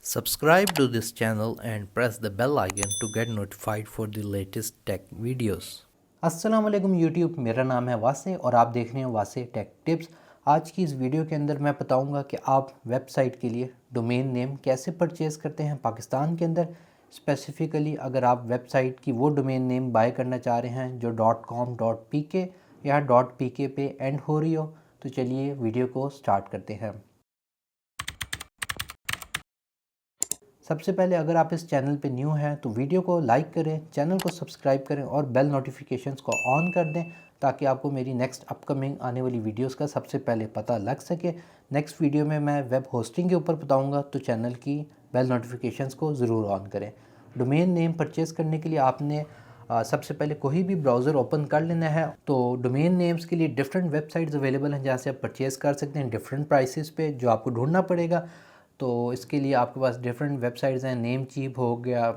Subscribe to this channel and press the bell icon to get notified for the latest tech videos. अस्सलाम वालेकुम YouTube. मेरा नाम है वासे और आप देख रहे हैं वासे टेक टिप्स। आज की इस वीडियो के अंदर मैं बताऊंगा कि आप वेबसाइट के लिए डोमेन नेम कैसे परचेज़ करते हैं पाकिस्तान के अंदर। स्पेसिफ़िकली अगर आप वेबसाइट की वो डोमेन नेम बाय करना चाह रहे हैं जो .com.pk या .pk पे एंड हो रही हो, तो चलिए वीडियो को स्टार्ट करते हैं। सबसे पहले अगर आप इस चैनल पे न्यू हैं तो वीडियो को लाइक करें, चैनल को सब्सक्राइब करें और बेल नोटिफिकेशंस को ऑन कर दें ताकि आपको मेरी नेक्स्ट अपकमिंग आने वाली वीडियोस का सबसे पहले पता लग सके। नेक्स्ट वीडियो में मैं वेब होस्टिंग के ऊपर बताऊंगा, तो चैनल की बेल नोटिफिकेशंस को ज़रूर ऑन करें। डोमेन नेम परचेज़ करने के लिए आपने सबसे पहले कोई भी ब्राउज़र ओपन कर लेना है। तो डोमेन नेम्स के लिए डिफरेंट वेबसाइट्स अवेलेबल हैं जहाँ से आप परचेज़ कर सकते हैं डिफरेंट प्राइसेस पे। जो आपको ढूंढना पड़ेगा, तो इसके लिए आपके पास डिफरेंट वेबसाइट्स हैं। नेमचीप हो गया,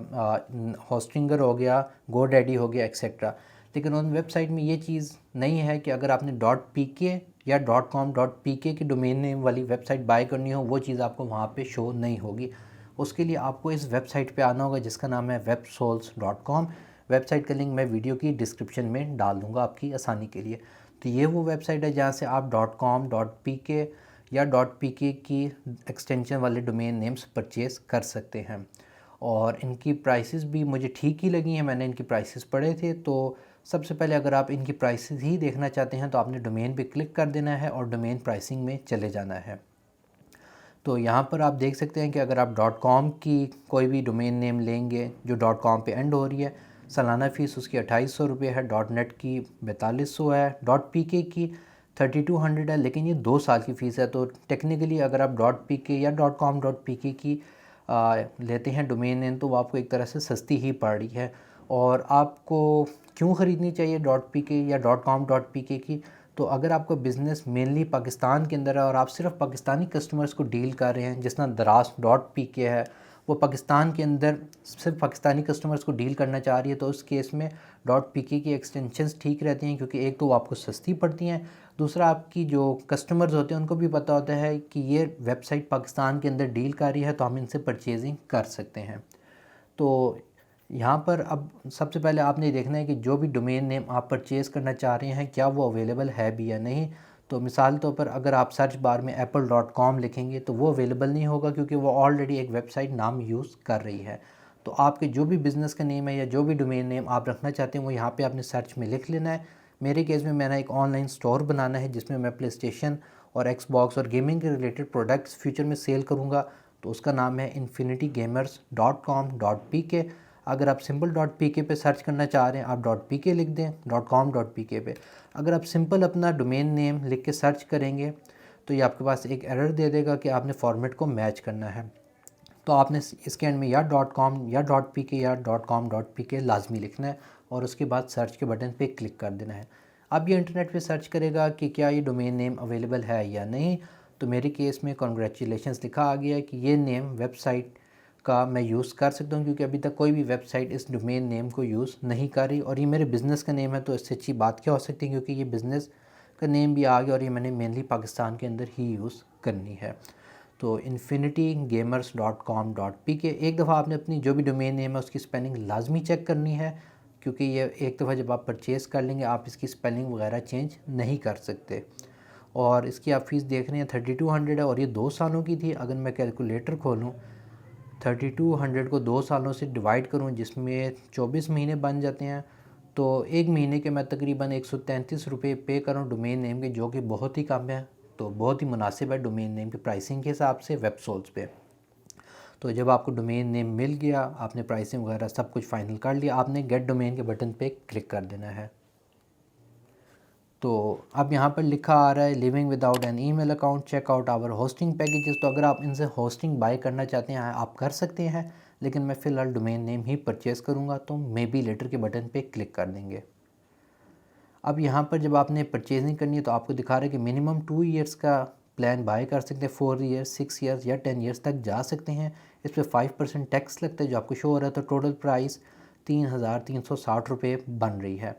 होस्टिंगर हो गया, गोडैडी हो गया, एक्सेट्रा। लेकिन उन वेबसाइट में ये चीज़ नहीं है कि अगर आपने .pk या .com.pk की डोमेन नेम वाली वेबसाइट बाय करनी हो, वो चीज़ आपको वहाँ पे शो नहीं होगी। उसके लिए आपको इस वेबसाइट पे आना होगा जिसका नाम है websols.com। वेबसाइट का लिंक मैं वीडियो की डिस्क्रिप्शन में डाल दूँगा आपकी आसानी के लिए। तो ये वो वेबसाइट है जहाँ से आप .com.pk या .pk की एक्सटेंशन वाले डोमेन नेम्स परचेज़ कर सकते हैं। और इनकी प्राइसेस भी मुझे ठीक ही लगी हैं, मैंने इनकी प्राइसेस पढ़े थे। तो सबसे पहले अगर आप इनकी प्राइसेस ही देखना चाहते हैं तो आपने डोमेन पे क्लिक कर देना है और डोमेन प्राइसिंग में चले जाना है। तो यहाँ पर आप देख सकते हैं कि अगर आप .com की कोई भी डोमेन नेम लेंगे जो .com पे एंड हो रही है, सालाना फ़ीस उसकी 2800 रुपये है। .net की 4200 है। .pk की 3200 है, लेकिन ये 2 साल की फ़ीस है। तो टेक्निकली अगर आप .pk या .com.pk की लेते हैं डोमेन नेम, तो वो आपको एक तरह से सस्ती ही पड़ रही है। और आपको क्यों ख़रीदनी चाहिए .pk या .com.pk की? तो अगर आपका बिज़नेस मेनली पाकिस्तान के अंदर है और आप सिर्फ पाकिस्तानी कस्टमर्स को डील कर रहे हैं, जिस तरह दराज.pk है वो पाकिस्तान के अंदर सिर्फ पाकिस्तानी कस्टमर्स को डील करना चाह रही है, तो उस केस में .pk की एक्सटेंशंस ठीक रहती हैं, क्योंकि एक तो वो आपको सस्ती पड़ती हैं, दूसरा आपकी जो कस्टमर्स होते हैं उनको भी पता होता है कि ये वेबसाइट पाकिस्तान के अंदर डील कर रही है, तो हम इनसे परचेजिंग कर सकते हैं। तो यहाँ पर अब सबसे पहले आपने देखना है कि जो भी डोमेन नेम आप परचेज़ करना चाह रहे हैं क्या वो अवेलेबल है भी या नहीं। तो मिसाल तौर पर अगर आप सर्च बार में apple.com लिखेंगे तो वो अवेलेबल नहीं होगा, क्योंकि वो ऑलरेडी एक वेबसाइट नाम यूज़ कर रही है। तो आपके जो भी बिज़नेस का नेम है या जो भी डोमेन नेम आप रखना चाहते हैं वो यहाँ पे आपने सर्च में लिख लेना है। मेरे केस में मैंने एक ऑनलाइन स्टोर बनाना है जिसमें मैं प्ले स्टेशन और एक्सबॉक्स और गेमिंग के रिलेटेड प्रोडक्ट्स फ्यूचर में सेल करूँगा। तो उसका नाम है infinitygamers.com.pk। अगर आप सिंपल .pk पे सर्च करना चाह रहे हैं आप .pk लिख दें .com.pk पे। अगर आप सिंपल अपना डोमेन नेम लिख के सर्च करेंगे तो ये आपके पास एक एरर दे देगा कि आपने फॉर्मेट को मैच करना है। तो आपने इसके एंड में या .com या .pk या .com.pk लाजमी लिखना है और उसके बाद सर्च के बटन पे क्लिक कर देना है। अब ये इंटरनेट पे सर्च करेगा कि क्या ये डोमेन नेम अवेलेबल है या नहीं। तो मेरे केस में कॉन्ग्रेचुलेशंस लिखा आ गया है कि ये नेम वेबसाइट का मैं यूज़ कर सकता हूँ, क्योंकि अभी तक कोई भी वेबसाइट इस डोमेन नेम को यूज़ नहीं कर रही। और ये मेरे बिज़नेस का नेम है, तो इससे अच्छी बात क्या हो सकती है, क्योंकि ये बिज़नेस का नेम भी आ गया और ये मैंने मेनली पाकिस्तान के अंदर ही यूज़ करनी है। तो infinitygamers.com.pk एक दफ़ा आपने अपनी जो भी डोमेन नेम है उसकी स्पेलिंग लाजमी चेक करनी है, क्योंकि ये एक दफ़ा जब आप परचेज़ कर लेंगे आप इसकी स्पेलिंग वगैरह चेंज नहीं कर सकते। और इसकी आप फ़ीस देख रहे हैं 3200 है और ये 2 सालों की थी। अगर मैं कैलकुलेटर खोलूँ 3200 को 2 सालों से डिवाइड करूँ जिसमें 24 महीने बन जाते हैं, तो एक महीने के मैं तकरीबन 133 रुपये पे करूँ डोमेन नेम के, जो कि बहुत ही कम है। तो बहुत ही मुनासिब है डोमेन नेम की प्राइसिंग के हिसाब से वेबसोल्स पे। तो जब आपको डोमेन नेम मिल गया, आपने प्राइसिंग वगैरह सब कुछ फ़ाइनल कर लिया, आपने गेट डोमेन के बटन पे क्लिक कर देना है। तो अब यहाँ पर लिखा आ रहा है living without an email account, check out our hosting packages. तो अगर आप इनसे होस्टिंग बाय करना चाहते हैं आप कर सकते हैं, लेकिन मैं फ़िलहाल डोमेन नेम ही परचेज़ करूँगा, तो मे बी लेटर के बटन पे क्लिक कर देंगे। अब यहाँ पर जब आपने परचेजिंग करनी है तो आपको दिखा रहा है कि मिनिमम 2 ईयर्स का प्लान बाय कर सकते हैं, 4 ईयर्स, 6 ईयर्स या 10 ईयर्स तक जा सकते हैं। इस पर 5% टैक्स लगता है जो आपको शो हो रहा है। तो टोटल प्राइस 3360 रुपये बन रही है।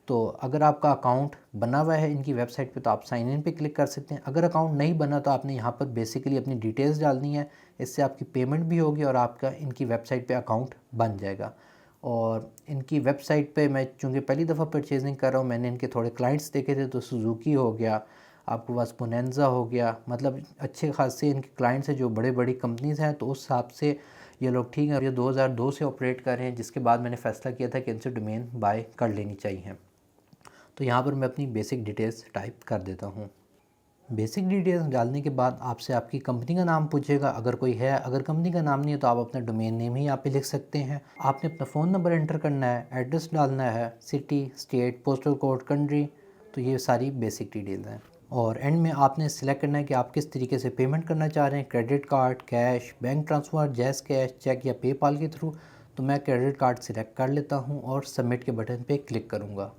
तो अगर आपका अकाउंट बना हुआ है इनकी वेबसाइट पे तो आप साइन इन पे क्लिक कर सकते हैं। अगर अकाउंट नहीं बना तो आपने यहाँ पर बेसिकली अपनी डिटेल्स डालनी है, इससे आपकी पेमेंट भी होगी और आपका इनकी वेबसाइट पे अकाउंट बन जाएगा। और इनकी वेबसाइट पे मैं चूँकि पहली दफ़ा परचेजिंग कर रहा हूँ, मैंने इनके थोड़े क्लाइंट्स देखे थे, तो सुजुकी हो गया, आपके पास पोनेंजा हो गया, मतलब अच्छे खासे इनके क्लाइंट्स हैं जो बड़े बड़ी कंपनीज़ हैं, तो उस हिसाब से ये लोग ठीक है। ये 2002 से ऑपरेट कर रहे हैं, जिसके बाद मैंने फ़ैसला किया था कि इनसे डोमेन बाय कर लेनी चाहिए। तो यहाँ पर मैं अपनी बेसिक डिटेल्स टाइप कर देता हूँ। बेसिक डिटेल्स डालने के बाद आपसे आपकी कंपनी का नाम पूछेगा, अगर कोई है। अगर कंपनी का नाम नहीं है तो आप अपना डोमेन नेम ही यहाँ पे लिख सकते हैं। आपने अपना फ़ोन नंबर एंटर करना है, एड्रेस डालना है, city, state, postal code, country, तो ये सारी बेसिक डिटेल्स हैं। और एंड में आपने सिलेक्ट करना है कि आप किस तरीके से पेमेंट करना चाह रहे हैं, credit card, cash, bank transfer, JazzCash, cheque या पेपाल के थ्रू। तो मैं क्रेडिट कार्ड सिलेक्ट कर लेता हूँ और सबमिट के बटन पे क्लिक करूँगा।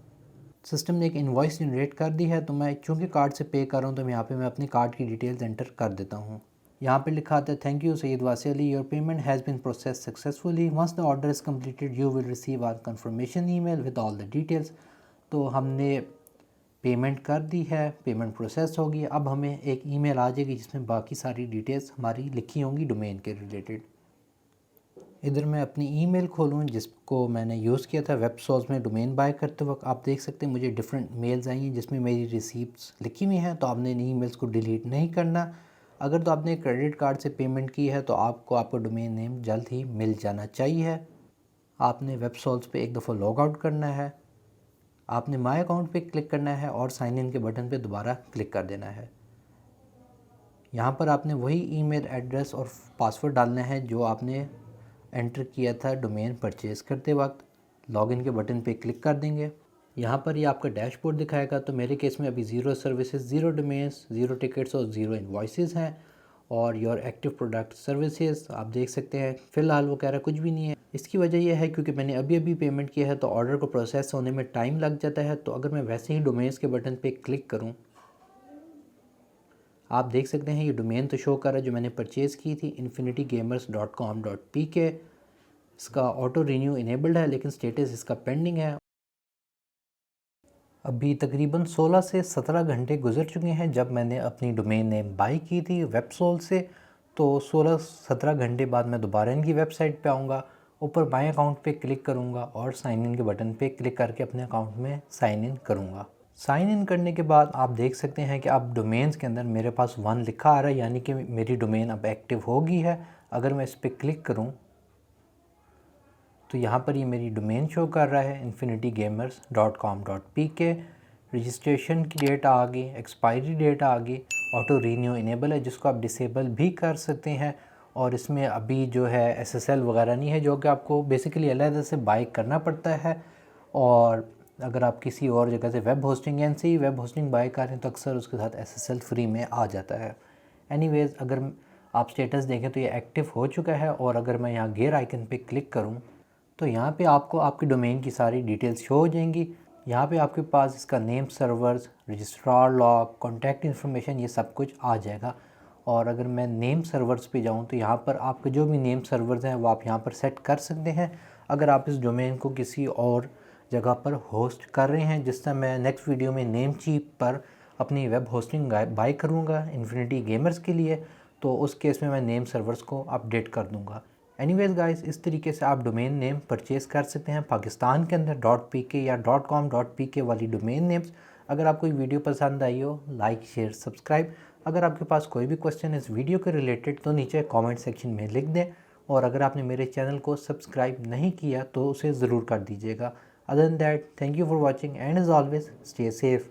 सिस्टम ने एक इनवॉइस जनरेट कर दी है, तो मैं चूँकि कार्ड से पे कर रहा हूँ तो यहाँ पे मैं अपनी कार्ड की डिटेल्स एंटर कर देता हूँ। यहाँ पे लिखा आता है, thank you Syed Wasi Ali, your payment has been process successfully, once the order is completed you will receive our confirmation email with all the details. तो हमने पेमेंट कर दी है, पेमेंट प्रोसेस होगी। अब हमें एक ईमेल आ जाएगी जिसमें बाकी सारी डिटेल्स हमारी लिखी होंगी डोमेन के रिलेटेड। इधर मैं अपनी ईमेल खोलूँ जिसको मैंने यूज़ किया था वेबसोर्स में डोमेन बाय करते वक्त। आप देख सकते हैं मुझे डिफरेंट मेल्स आई हैं जिसमें मेरी रिसीप्ट्स लिखी हुई हैं, तो आपने इन ईमेल्स को डिलीट नहीं करना। अगर तो आपने क्रेडिट कार्ड से पेमेंट की है तो आपको आपका डोमेन नेम जल्द ही मिल जाना चाहिए। आपने वेबसोर्स पे एक दफ़ा लॉग आउट करना है, आपने माई अकाउंट पे क्लिक करना है और साइन इन के बटन पे दोबारा क्लिक कर देना है। यहाँ पर आपने वही ईमेल एड्रेस और पासवर्ड डालना है जो आपने एंटर किया था डोमेन परचेज़ करते वक्त। लॉगिन के बटन पे क्लिक कर देंगे। यहाँ पर ये आपका डैशबोर्ड दिखाएगा। तो मेरे केस में अभी 0 सर्विसेज, 0 डोमेन्स, 0 टिकट्स और 0 इन्वॉइसेस हैं। और योर एक्टिव प्रोडक्ट सर्विसेज आप देख सकते हैं फ़िलहाल वो कह रहा है कुछ भी नहीं है। इसकी वजह यह है क्योंकि मैंने अभी अभी पेमेंट किया है तो ऑर्डर को प्रोसेस होने में टाइम लग जाता है। तो अगर मैं वैसे ही डोमेन्स के बटन पे क्लिक करूं, आप देख सकते हैं ये डोमेन तो शो कर रहा है जो मैंने परचेज़ की थी, infinitygamers.com.pk। इसका ऑटो रीन्यू इनेबल्ड है लेकिन स्टेटस इसका पेंडिंग है। अभी तकरीबन 16 से 17 घंटे गुजर चुके हैं जब मैंने अपनी डोमेन नेम बाई की थी वेबसोल से। तो 16-17 घंटे बाद मैं दोबारा इनकी वेबसाइट पे आऊँगा, ऊपर माई अकाउंट पे क्लिक करूँगा और साइन इन के बटन पे क्लिक करके अपने अकाउंट में साइन इन करूँगा। साइन इन करने के बाद आप देख सकते हैं कि अब डोमेन्स के अंदर मेरे पास 1 लिखा आ रहा है, यानी कि मेरी डोमेन अब एक्टिव हो गई है। अगर मैं इस पर क्लिक करूँ तो यहाँ पर ये मेरी डोमेन शो कर रहा है infinitygamers.com.pk। रजिस्ट्रेशन की डेट आ गई, एक्सपायरी डेट आ गई, ऑटो रीन्यू इनेबल है जिसको आप डिसेबल भी कर सकते हैं। और इसमें अभी जो है SSL वगैरह नहीं है जो कि आपको बेसिकली अलग से बाय करना पड़ता है। और अगर आप किसी और जगह से वेब होस्टिंग या इनसे ही वेब होस्टिंग बाय करें तो अक्सर उसके साथ SSL फ्री में आ जाता है। एनीवेज़ अगर आप स्टेटस देखें तो ये एक्टिव हो चुका है। और अगर मैं यहाँ गेयर आइकन पे क्लिक करूँ तो यहाँ पे आपको आपकी डोमेन की सारी डिटेल्स शो हो जाएंगी। यहाँ पे आपके पास इसका name servers, registrar log, contact information, ये सब कुछ आ जाएगा। और अगर मैं नेम सर्वर्स पे जाऊँ तो यहाँ पर आपके जो भी नेम सर्वर्स हैं वो आप यहाँ पर सेट कर सकते हैं अगर आप इस डोमेन को किसी और जगह पर होस्ट कर रहे हैं। जिस तरह मैं नेक्स्ट वीडियो में नेमचीप पर अपनी वेब होस्टिंग बाय करूँगा इन्फिनिटी गेमर्स के लिए, तो उस केस में मैं नेम सर्वर्स को अपडेट कर दूँगा। एनीवेज गाइस, इस तरीके से आप डोमेन नेम परचेज़ कर सकते हैं पाकिस्तान के अंदर .pk या .com.pk वाली डोमेन नेम्स। अगर आपको वीडियो पसंद आई हो, लाइक, शेयर, सब्सक्राइब। अगर आपके पास कोई भी क्वेश्चन इस वीडियो के रिलेटेड तो नीचे कमेंट सेक्शन में लिख दें। और अगर आपने मेरे चैनल को सब्सक्राइब नहीं किया तो उसे ज़रूर कर दीजिएगा। Other than that, thank you for watching and as always stay safe.